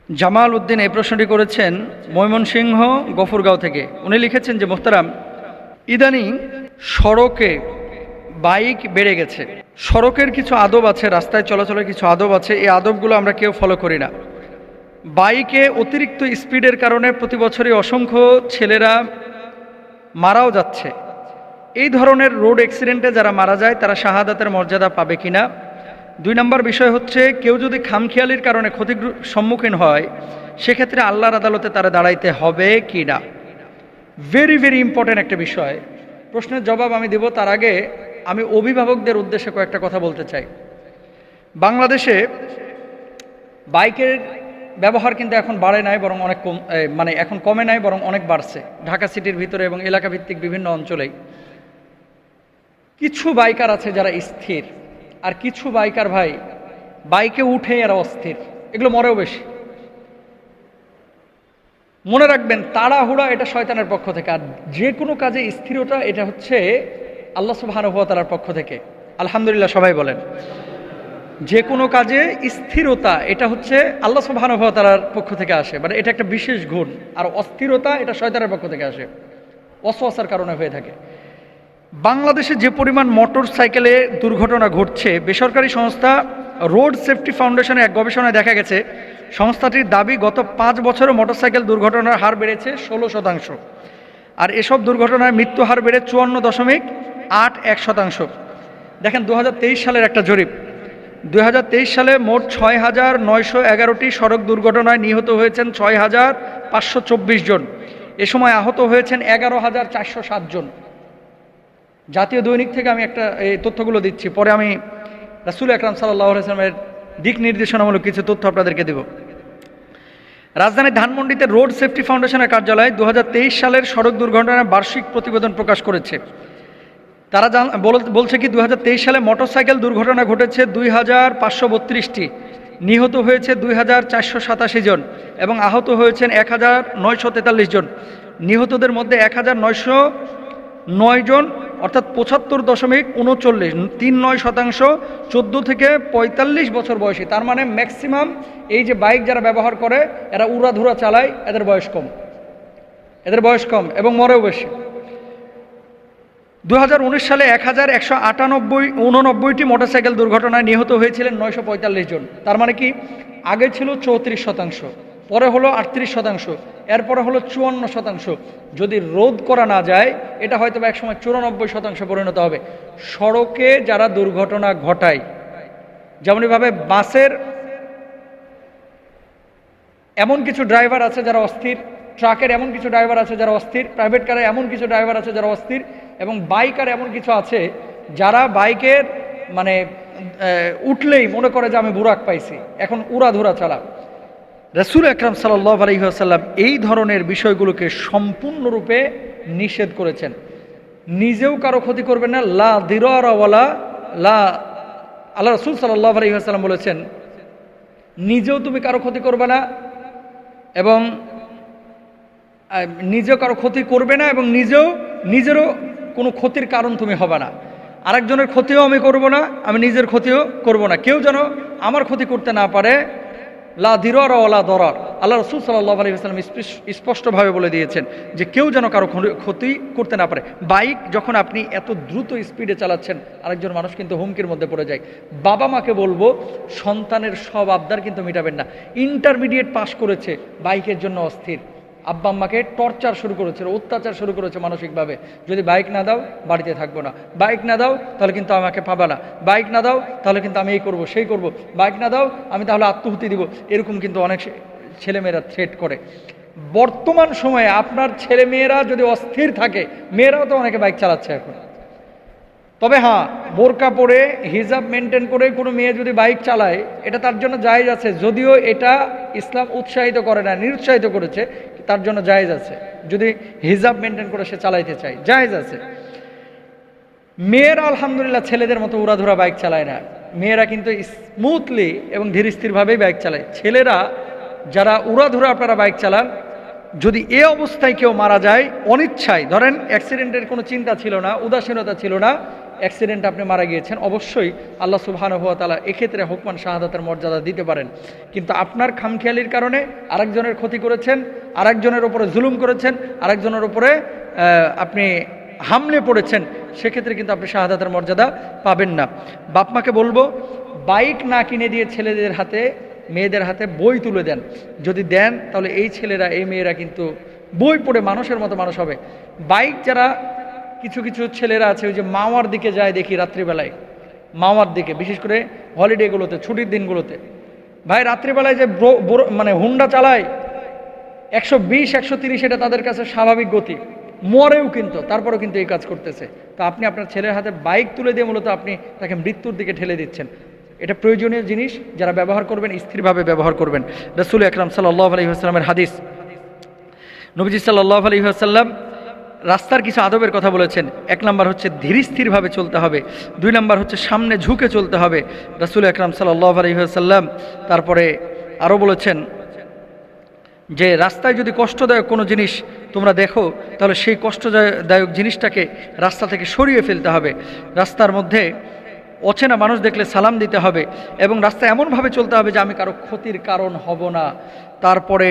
জামাল উদ্দিন এই প্রশ্নটি করেছেন ময়মনসিংহ গফুরগাঁও থেকে। উনি লিখেছেন যে মোহতারাম, ইদানিং সড়কে বাইক বেড়ে গেছে। সড়কের কিছু আদব আছে, রাস্তায় চলাচলের কিছু আদব আছে, এই আদবগুলো আমরা কেউ ফলো করি না। বাইকে অতিরিক্ত স্পিডের কারণে প্রতি বছরই অসংখ্য ছেলেরা মারাও যাচ্ছে। এই ধরনের রোড অ্যাক্সিডেন্টে যারা মারা যায় তারা শাহাদাতের মর্যাদা পাবে কিনা। 2 নম্বর বিষয় হচ্ছে, কেউ যদি খামখেয়ালির কারণে ক্ষতির সম্মুখীন হয় সেক্ষেত্রে আল্লাহর আদালতে তারা দাঁড়াইতে হবে কি না। ভেরি ভেরি ইম্পর্ট্যান্ট একটা বিষয়। প্রশ্নের জবাব আমি দেব, তার আগে আমি অভিভাবকদের উদ্দেশ্যে কয়েকটা কথা বলতে চাই। বাংলাদেশে বাইকের ব্যবহার কিন্তু এখন বাড়ে নাই, বরং অনেক কম, মানে এখন কমে নাই, বরং অনেক বাড়ছে। ঢাকা সিটির ভিতরে এবং এলাকা ভিত্তিক বিভিন্ন অঞ্চলেই কিছু বাইকার আছে যারা স্থির, আর কিছু বাইকার ভাই বাইকে উঠে এরা অস্থির, এগুলো মরেও বেশি। মনে রাখবেন, তাড়াহুড়া এটা শয়তানের পক্ষ থেকে, আর যে কোনো কাজে স্থিরতা এটা হচ্ছে আল্লাহ সুবহানাহু ওয়া তাআলার পক্ষ থেকে। আলহামদুলিল্লাহ সবাই বলেন। যে কোনো কাজে স্থিরতা এটা হচ্ছে আল্লাহ সুবহানাহু ওয়া তাআলার পক্ষ থেকে আসে, মানে এটা একটা বিশেষ গুণ। আর অস্থিরতা এটা শয়তানের পক্ষ থেকে আসে, ওয়াসওয়াসার কারণে হয়ে থাকে। বাংলাদেশে যে পরিমাণ মোটর সাইকেলে দুর্ঘটনা ঘটছে, বেসরকারি সংস্থা রোড সেফটি ফাউন্ডেশনের এক গবেষণায় দেখা গেছে, সংস্থাটির দাবি গত 5 বছরে মোটরসাইকেল দুর্ঘটনার হার বেড়েছে 16%। আর এসব দুর্ঘটনায় মৃত্যু হার বেড়ে 54.81%। দেখেন 2023 সালের একটা জরিপ, 2023 সালে মোট 6,911টি সড়ক দুর্ঘটনায় নিহত হয়েছেন 6,524 জন। এ সময় আহত হয়েছেন 11,407 জন। জাতীয় দৈনিক থেকে আমি এই তথ্যগুলো দিচ্ছি, পরে আমি রাসূল আকরাম সাল্লাল্লাহু আলাইহি ওয়াসাল্লামের দিক নির্দেশনামূলক কিছু তথ্য আপনাদেরকে দেব। রাজধানীর ধানমন্ডিতে রোড সেফটি ফাউন্ডেশনের কার্যালয় 2023 সালের সড়ক দুর্ঘটনার বার্ষিক প্রতিবেদন প্রকাশ করেছে। তারা বলছে কি, 2023 সালে মোটরসাইকেল দুর্ঘটনা ঘটেছে 2,532টি, নিহত হয়েছে 2,487 জন এবং আহত হয়েছেন 1,943 জন। নিহতদের মধ্যে 1,909 জন অর্থাৎ 75.39% 14 থেকে 45 বছর বয়সী। তার মানে ম্যাক্সিমাম এই যে বাইক যারা ব্যবহার করে এরা উড়াধুরা চালায়, এদের বয়স কম এবং মরেও বেশি। 2019 সালে 1,189টি মোটরসাইকেল দুর্ঘটনায় নিহত হয়েছিলেন 945 জন। তার মানে কি, আগে ছিল 34%, পরে হলো 38%, এরপরে হলো 54%। যদি রোধ করা না যায় এটা হয়তো একসময় 94% পরিণত হবে। সড়কে যারা দুর্ঘটনা ঘটায়, যেমনইভাবে বাসের এমন কিছু ড্রাইভার আছে যারা অস্থির, ট্রাকের এমন কিছু ড্রাইভার আছে যারা অস্থির, প্রাইভেট কারে এমন কিছু ড্রাইভার আছে যারা অস্থির, এবং বাইকার এমন কিছু আছে যারা বাইকের মানে উঠলেই মনে করে যে আমি বুরাক পাইছি, এখন উড়াধুরা চালা। রাসূল আকরাম সাল্লাল্লাহু আলাইহি ওয়াসাল্লাম এই ধরনের বিষয়গুলোকে সম্পূর্ণরূপে নিষেধ করেছেন। নিজেও কারো ক্ষতি করবেন না, লা দিরারা ওয়ালা লা, আল্লাহ রাসূল সাল্লাল্লাহু আলাইহি ওয়াসাল্লাম বলেছেন, নিজেও তুমি কারো ক্ষতি করবে না এবং নিজেও কারো ক্ষতি করবে না, এবং নিজেরও কোনো ক্ষতির কারণ তুমি হবে না। আরেকজনের ক্ষতিও আমি করব না, আমি নিজের ক্ষতিও করব না। কেউ যেন আমার ক্ষতি করতে না পারে। লা দিরারা ওয়ালা দরার, আল্লাহ রাসূল সাল্লাল্লাহু আলাইহি ওয়াসাল্লাম স্পষ্টভাবে বলে দিয়েছেন যে কেউ যেন কারো ক্ষতি করতে না পারে। বাইক যখন আপনি এত দ্রুত স্পিডে চালাচ্ছেন, আরেকজন মানুষ কিন্তু হুমকির মধ্যে পড়ে যায়। বাবা মাকে বলবো, সন্তানের সব আবদার কিন্তু মেটাবেন না। ইন্টারমিডিয়েট পাশ করেছে, বাইকের জন্য অস্থির, আব্বা আম্মাকে টর্চার শুরু করেছে, অত্যাচার শুরু করেছে মানসিকভাবে। যদি বাইক না দাও বাড়িতে থাকবো না, বাইক না দাও তাহলে কিন্তু আমাকে পাবা না, বাইক না দাও তাহলে কিন্তু আমি এই করবো সেই করব, বাইক না দাও আমি তাহলে আত্মহত্যা দিব। এরকম কিন্তু অনেক ছেলেমেয়েরা থ্রেট করে। বর্তমান সময়ে আপনার ছেলেমেয়েরা যদি অস্থির থাকে, মেয়েরাও তো অনেকে বাইক চালাচ্ছে এখন। তবে হ্যাঁ, বোরকা পরে হিজাব মেনটেন করে কোনো মেয়ে যদি বাইক চালায় এটা তার জন্য জায়েজ আছে, যদিও এটা ইসলাম উৎসাহিত করে না, নিরুৎসাহিত করেছে। তার জন্য জায়েজ আছে, যদি হিজাব মেনটেন করে সে চালাইতে চায়, জায়েজ আছে। মেয়েরা আলহামদুলিল্লাহ ছেলেদের মতো উড়াধুরা বাইক চালায় না, মেয়েরা কিন্তু স্মুথলি এবং ধীরস্থিরভাবেই বাইক চালায়। ছেলেরা যারা উড়াধুরা আপনারা বাইক চালান, যদি এ অবস্থায় কেউ মারা যায় অনিচ্ছায়, ধরেন অ্যাক্সিডেন্টের কোনো চিন্তা ছিল না, উদাসীনতা ছিল না, অ্যাক্সিডেন্টে আপনি মারা গিয়েছেন, অবশ্যই আল্লাহ সুবহানাহু ওয়া তাআলা এক্ষেত্রে হুকমান শাহাদাতের মর্যাদা দিতে পারেন। কিন্তু আপনার খামখেয়ালির কারণে আরেকজনের ক্ষতি করেছেন, আরেকজনের উপরে জুলুম করেছেন, আরেকজনের উপরে আপনি হামলে পড়েছেন, সেক্ষেত্রে কিন্তু আপনি শাহাদাতের মর্যাদা পাবেন না। বাপমাকে বলবো, বাইক না কিনে দিয়ে ছেলেদের হাতে মেয়েদের হাতে বই তুলে দেন। যদি দেন তাহলে এই ছেলেরা এই মেয়েরা কিন্তু বই পড়ে মানুষের মতো মানুষ হবে। বাইক যারা কিছু কিছু ছেলেরা আছে ওই যে মাওয়ার দিকে যায় দেখি রাত্রিবেলায়, মাওয়ার দিকে বিশেষ করে হলিডেগুলোতে, ছুটির দিনগুলোতে, ভাই রাত্রিবেলায় যে মানে হুন্ডা চালায় 120 130, এটা তাদের কাছে স্বাভাবিক গতি, মরেও কিন্তু তারপরেও কিন্তু এই কাজ করতেছে। তো আপনি আপনার ছেলের হাতে বাইক তুলে দিয়ে মূলত আপনি তাকে মৃত্যুর দিকে ঠেলে দিচ্ছেন। এটা প্রয়োজনীয় জিনিস, যারা ব্যবহার করবেন স্থিরভাবে ব্যবহার করবেন। রাসূল আকরাম সাল্লাল্লাহু আলাইহি ওয়াসাল্লামের হাদিস, নবীজি সাল্লাল্লাহু আলাইহি ওয়াসাল্লাম রাস্তার কিছু আদবের কথা বলেছেন। 1 নম্বর হচ্ছে ধীর স্থিরভাবে চলতে হবে, 2 নম্বর হচ্ছে সামনে ঝুঁকে চলতে হবে। রাসূল আকরাম সাল্লাল্লাহু আলাইহি ওয়াসাল্লাম তারপরে আরও বলেছেন যে রাস্তায় যদি কষ্টদায়ক কোনো জিনিস তোমরা দেখো, তাহলে সেই কষ্টদায়ক জিনিসটাকে রাস্তা থেকে সরিয়ে ফেলতে হবে। রাস্তার মধ্যে অচেনা মানুষ দেখলে সালাম দিতে হবে এবং রাস্তায় এমনভাবে চলতে হবে যে আমি কারো ক্ষতির কারণ হব না। তারপরে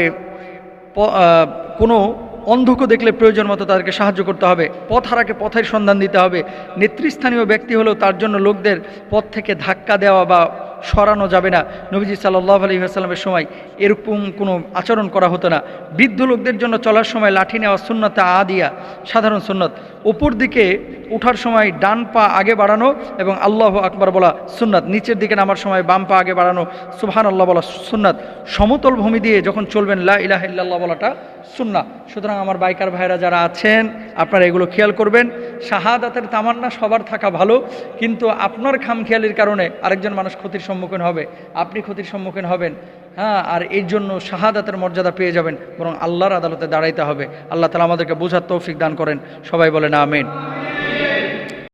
কোনো অন্ধকে দেখলে প্রয়োজন মতো তাদেরকে সাহায্য করতে হবে, পথ হারাকে পথের সন্ধান দিতে হবে। নেতৃস্থানীয় ব্যক্তি হলেও তার জন্য লোকদের পথ থেকে ধাক্কা দেওয়া বা সরানো যাবে না। নবীজি সাল্লাল্লাহু আলাইহি ওয়াসাল্লামের সময় এরকম কোনো আচরণ করা হতো না। বৃদ্ধ লোকদের জন্য চলার সময় লাঠি নেওয়া সুন্নতে আদিয়া, সাধারণ সুন্নত। উপর দিকে ওঠার সময় ডান পা আগে বাড়ানো এবং আল্লাহু আকবার বলা সুন্নাত। নিচের দিকে নামার সময় বাম পা আগে বাড়ানো, সুবহানাল্লাহ বলা সুন্নাত। সমতল ভূমি দিয়ে যখন চলবেন লা ইলাহা ইল্লাল্লাহ বলাটা সুন্নাহ। সুতরাং আমার বাইকার ভাইরা যারা আছেন, আপনারা এগুলো খেয়াল করবেন। শাহাদাতের তামান্না সবার থাকা ভালো, কিন্তু আপনার খামখেয়ালির কারণে আরেকজন মানুষ ক্ষতির সম্মুখীন হবে, আপনি ক্ষতির সম্মুখীন হবেন। হ্যাঁ, আর এই জন্য শাহাদাতের মর্যাদা পেয়ে যাবেন, বরং আল্লাহর আদালতে দাঁড়াইতে হবে। আল্লাহ তাআলা আমাদেরকে বোঝার তৌফিক দান করেন। সবাই বলেন আমিন।